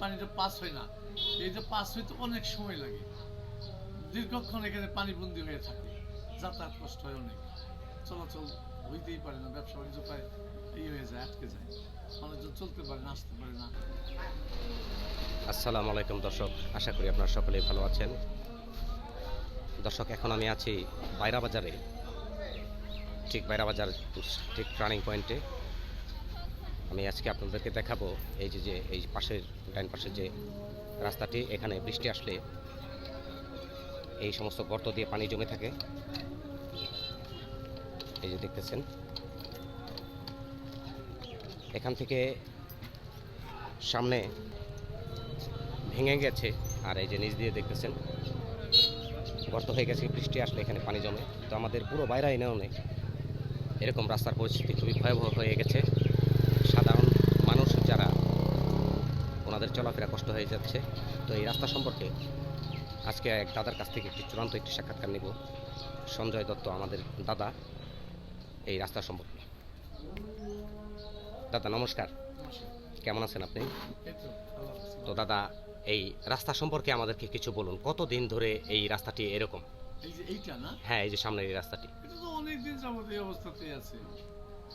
পানিটা পাস হয় না। এই যে পাস হইতে অনেক সময় লাগে, দীর্ঘক্ষণ এখানে পানিবন্দী হয়ে থাকে, যাতায়াত কষ্ট হয় অনেক, চলাচল হইতেই পারে না, ব্যবসা বাণিজ্য প্রায় হয়ে যায়, আটকে যায়, মানুষজন চলতে পারে না, আসতে পারে না। আসসালামু আলাইকুম দর্শক, আশা করি আপনারা সকলেই ভালো আছেন। দর্শক, এখন আমি আছি বাইরা বাজারে, ঠিক বাইরা বাজার, ঠিক টার্নিং পয়েন্টে। আমি আজকে আপনাদেরকে দেখাবো এই পাশের ডাইন পাশের যে রাস্তাটি, এখানে বৃষ্টি আসলে এই সমস্ত গর্ত দিয়ে পানি জমে থাকে। এই যে দেখতেছেন, এখান থেকে সামনে ভেঙে গেছে, আর এই যে নিচ দিয়ে দেখতেছেন গর্ত হয়ে গেছে। বৃষ্টি আসলে এখানে পানি জমে। তো আমাদের পুরো বাইরা ইউনিয়নে এরকম রাস্তার পরিস্থিতি খুবই ভয়াবহ হয়ে গেছে। সাধারণ মানুষ যারা, ওনাদের চলাফেরা কষ্ট হয়ে যাচ্ছে। তো এই রাস্তা সম্পর্কে আজকে এক দাদার কাছ থেকে চূড়ান্ত একটি সাক্ষাৎকার নিব। সঞ্জয় দত্ত আমাদের দাদা, এই রাস্তা সম্পর্কে। দাদা নমস্কার, কেমন আছেন আপনি? তো দাদা, এই রাস্তা সম্পর্কে আমাদেরকে কিছু বলুন। কতদিন ধরে এই রাস্তাটি এরকম? এই যে এইটা না, হ্যাঁ, এই যে সামনের এই রাস্তাটি। এটা তো অনেকদিন যাবত এই অবস্থাতেই আছে।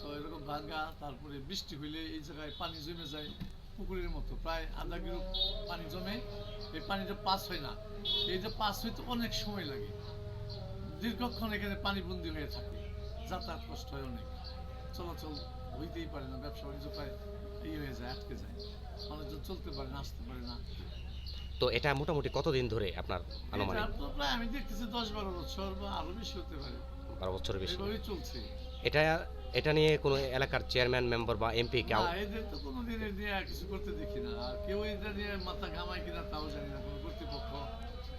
তো এরকম ভাঙ্গা, তারপরে বৃষ্টি হইলে এই জায়গায় পানি জমে যায় পুকুরের মতো, প্রায় আধা কিলো পানি জমে, এই পানিটা পাস হয় না। এই যে পাস হইতে অনেক সময় লাগে, দীর্ঘক্ষণ এখানে পানিবন্দী হয়ে থাকে, যাতায়াত কষ্ট হয় অনেক, চলাচল হইতেই পারে না, ব্যবসা বাণিজ্য প্রায় হয়ে যায়, আটকে যায়, মানুষজন চলতে পারে না, আসতে পারে না। তো এটা মোটামুটি কতদিন ধরে আপনার আনুমানিক? এটা তো প্রায় আমি দেখতেছি 10-12 বছর বা আরো বেশি হতে পারে, 12 বছরের বেশি এভাবেই চলছে। এটা এটা নিয়ে কোনো এলাকার চেয়ারম্যান, মেম্বার বা এমপি কেউ? না, এদের তো কোনোদিন এ নিয়ে কিছু করতে দেখি না, আর কেউ এটা নিয়ে মাথা ঘামায় কিনা তাও জানি না, কোনো কর্তৃপক্ষ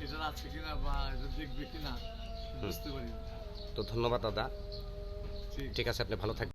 এটা আছে কিনা বা এটা দেখবে কিনা বুঝতে পারি না। তো ধন্যবাদ দাদা, ঠিক ঠিক আছে, আপনি ভালো থাকবেন।